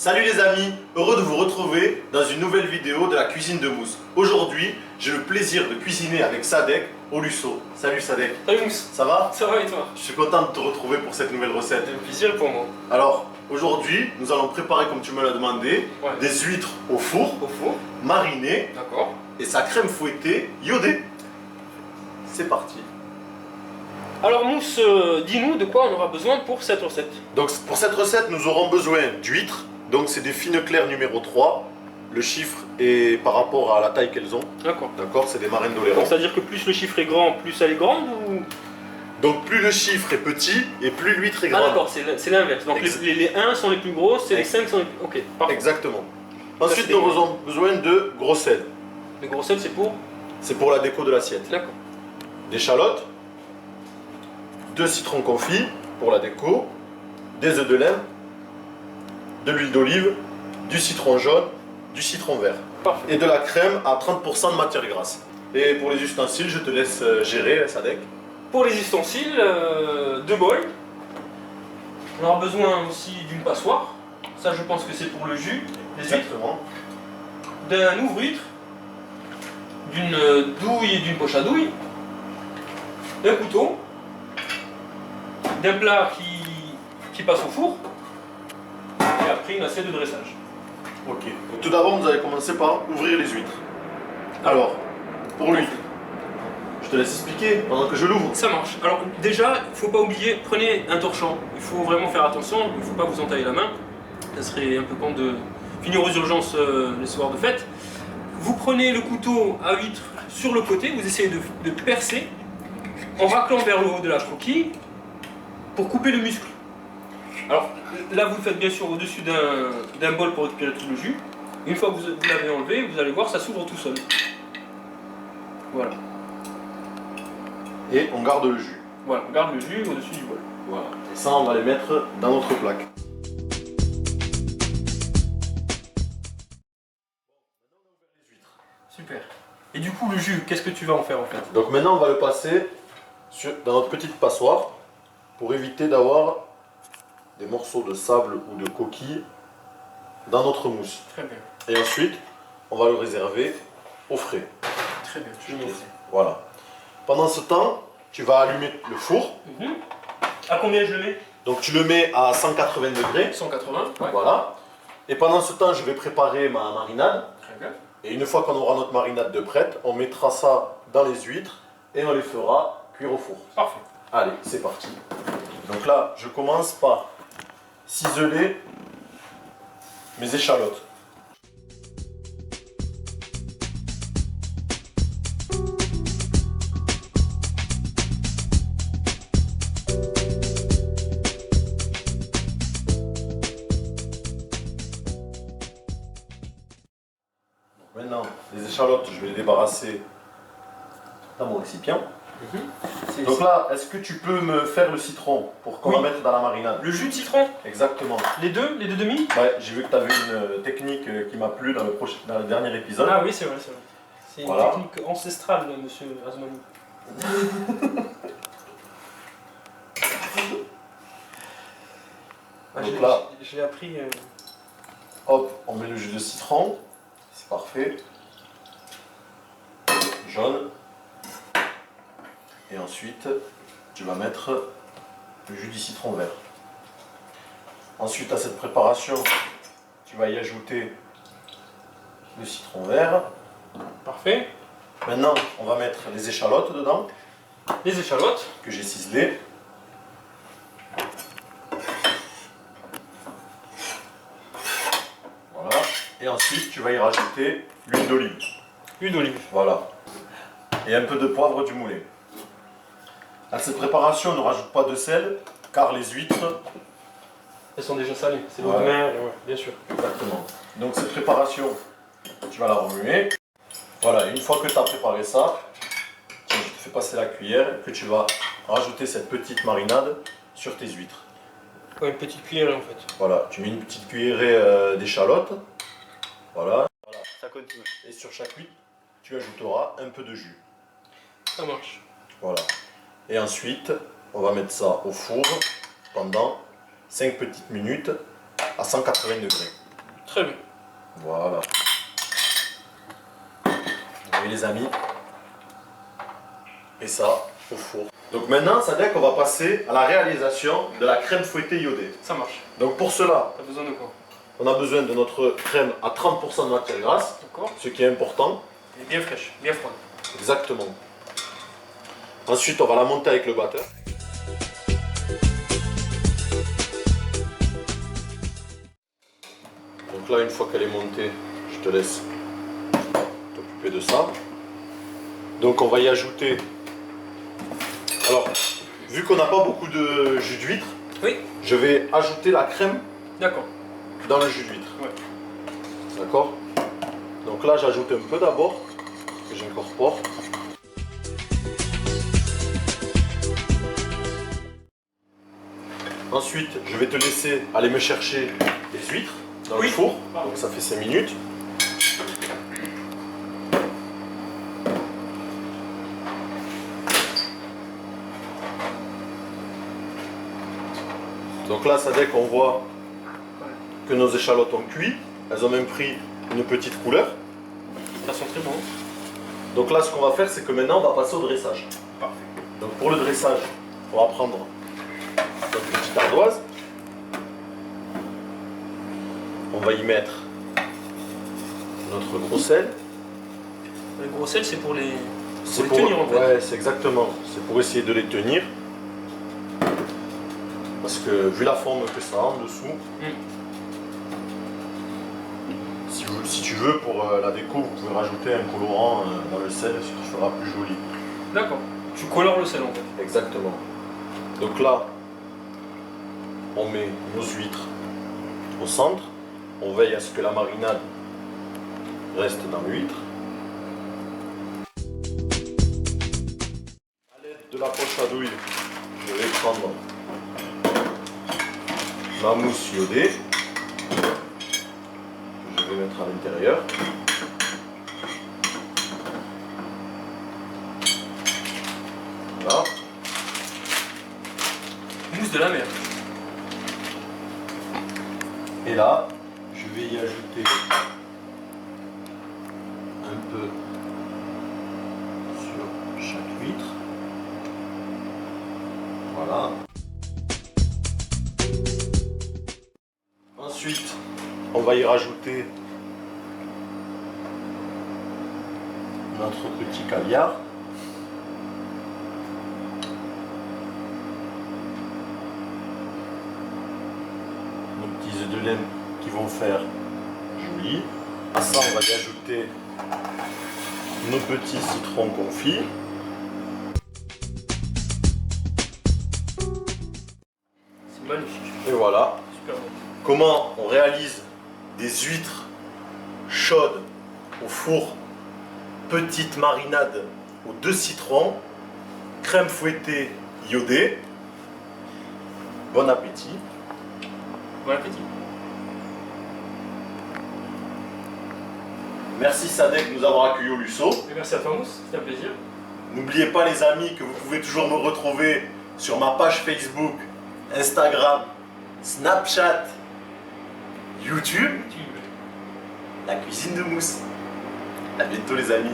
Salut les amis, heureux de vous retrouver dans une nouvelle vidéo de la cuisine de Mousse. Aujourd'hui, j'ai le plaisir de cuisiner avec Sadek au Lusso. Salut Sadek. Salut Mousse. Ça va? Ça va et toi? Je suis content de te retrouver pour cette nouvelle recette. C'est un plaisir pour moi. Alors, aujourd'hui, nous allons préparer, comme tu me l'as demandé, des huîtres au four, marinées, D'accord. et sa crème fouettée iodée. C'est parti. Alors Mousse, dis-nous de quoi on aura besoin pour cette recette. Donc pour cette recette, nous aurons besoin d'huîtres. Donc c'est des fines claires numéro 3. Le chiffre est par rapport à la taille qu'elles ont. D'accord. D'accord, c'est des marraines d'Oléron. Donc c'est-à-dire que plus le chiffre est grand, plus elle est grande ou... Donc plus le chiffre est petit et plus l'huître est Ah grande. d'accord, c'est l'inverse. Donc les 1 sont les plus grosses et les 5 sont les plus... Ok, parfait. Exactement. Ensuite, nous aurons besoin de gros sel. Le gros sel, c'est pour... C'est pour la déco de l'assiette. D'accord. D'échalotes, 2 citrons confits pour la déco, des œufs de lin, de l'huile d'olive, du citron jaune, du citron vert. Parfait. Et de la crème à 30% de matière grasse. Et pour les ustensiles, je te laisse gérer, Sadek. Pour les ustensiles, 2 bols. On aura besoin aussi d'une passoire. Ça, je pense que c'est pour le jus des huîtres. Exactement. D'un ouvre-huître, d'une douille et d'une poche à douille, d'un couteau, d'un plat qui passe au four, et après une assiette de dressage. Ok. Donc, tout d'abord, vous allez commencer par ouvrir les huîtres. Alors, pour l'huître, je te laisse expliquer pendant que je l'ouvre. Ça marche. Alors déjà, il ne faut pas oublier, prenez un torchon. Il faut vraiment faire attention, il ne faut pas vous entailler la main. Ça serait un peu con de finir aux urgences les soirs de fête. Vous prenez le couteau à huître sur le côté, vous essayez de percer en raclant vers le haut de la coquille pour couper le muscle. Alors là, vous le faites bien sûr au-dessus d'un bol pour récupérer tout le jus. Une fois que vous l'avez enlevé, vous allez voir, ça s'ouvre tout seul. Voilà. Et on garde le jus. Voilà, on garde le jus au-dessus du bol. Voilà. Et ça, on va les mettre dans notre plaque. Super. Et du coup, le jus, qu'est-ce que tu vas en faire en fait? Donc maintenant, on va le passer dans notre petite passoire pour éviter d'avoir des morceaux de sable ou de coquille dans notre mousse. Très bien. Et ensuite, on va le réserver au frais. Très bien, je note. Voilà. Pendant ce temps, tu vas allumer le four. À combien je le mets? Donc tu le mets à 180 degrés. 180. Ouais. Voilà. Et pendant ce temps, je vais préparer ma marinade. Très bien. Et une fois qu'on aura notre marinade de prête, on mettra ça dans les huîtres et on les fera cuire au four. Parfait. Allez, c'est parti. Donc là, je commence par ciseler mes échalotes. Maintenant, les échalotes, je vais les débarrasser dans mon récipient. Donc là, est-ce que tu peux me faire le citron pour qu'on la mette dans la marinade? Le jus de citron? Exactement. Les deux demi? Ouais, j'ai vu que tu avais une technique qui m'a plu dans le dernier épisode. Ah oui, c'est vrai, c'est vrai. C'est une technique ancestrale, monsieur Razmani. Donc là, j'ai appris... hop, on met le jus de citron. C'est parfait. Jaune. Et ensuite, tu vas mettre le jus du citron vert. Ensuite, à cette préparation, tu vas y ajouter le citron vert. Parfait. Maintenant, on va mettre les échalotes dedans, Les échalotes. que j'ai ciselées. Voilà. Et ensuite, tu vas y rajouter l'huile d'olive. L'huile d'olive. Voilà. Et un peu de poivre du Moulin. À cette préparation, on ne rajoute pas de sel, car les huîtres... Elles sont déjà salées. C'est l'eau de mer, ouais, bien sûr. Exactement. Donc cette préparation, tu vas la remuer. Voilà, une fois que tu as préparé ça, je te fais passer la cuillère, que tu vas rajouter cette petite marinade sur tes huîtres. Ouais, une petite cuillerée en fait. Voilà, tu mets une petite cuillerée d'échalote. Voilà. Ça continue. Et sur chaque huître, tu ajouteras un peu de jus. Ça marche. Voilà. Et ensuite, on va mettre ça au four pendant 5 petites minutes à 180 degrés. Très bien. Voilà. Oui les amis. Et ça, au four. Donc maintenant, ça veut dire qu'on va passer à la réalisation de la crème fouettée iodée. Ça marche. Donc pour cela, T'as besoin de quoi? on a besoin de notre crème à 30% de matière grasse, D'accord. ce qui est important. Elle est bien fraîche, bien froide. Exactement. Ensuite, on va la monter avec le batteur. Donc là, une fois qu'elle est montée, je te laisse t'occuper de ça. Donc on va y ajouter... Alors, vu qu'on n'a pas beaucoup de jus d'huître, Oui. je vais ajouter la crème D'accord. dans le jus d'huître. Ouais. D'accord? Donc là, j'ajoute un peu d'abord, que j'incorpore. Ensuite, je vais te laisser aller me chercher les huîtres dans le four. Donc ça fait 5 minutes. Donc là, ça dès qu'on voit que nos échalotes ont cuit, elles ont même pris une petite couleur. Ça sent très bon. Donc là, ce qu'on va faire, c'est que maintenant, on va passer au dressage. Parfait. Donc pour le dressage, on va prendre notre petite ardoise. On va y mettre notre gros sel. Le gros sel, c'est pour les C'est tenir en fait. Ouais, c'est exactement. C'est pour essayer de les tenir. Parce que vu la forme que ça a en dessous, si tu veux, pour la déco, vous pouvez rajouter un colorant dans le sel, ce qui fera plus joli. D'accord. Tu colores le sel en fait. Exactement. Donc là, on met nos huîtres au centre. On veille à ce que la marinade reste dans l'huître. À l'aide de la poche à douille, je vais prendre ma mousse iodée. Que je vais mettre à l'intérieur. Voilà. Mousse de la mer. Et là, je vais y ajouter un peu sur chaque huître. Voilà. Ensuite, on va y rajouter notre petit caviar. Nos petits œufs de laine qui vont faire joli. À ça, on va y ajouter nos petits citrons confits. C'est magnifique. Et voilà. Super bon. Comment on réalise des huîtres chaudes au four, petite marinade aux 2 citrons, crème fouettée iodée. Bon appétit. Bon appétit. Merci Sadek de nous avoir accueillis au Lusso. Et merci à toi Mousse, c'était un plaisir. N'oubliez pas les amis que vous pouvez toujours me retrouver sur ma page Facebook, Instagram, Snapchat, YouTube, la cuisine de Mousse. À bientôt les amis.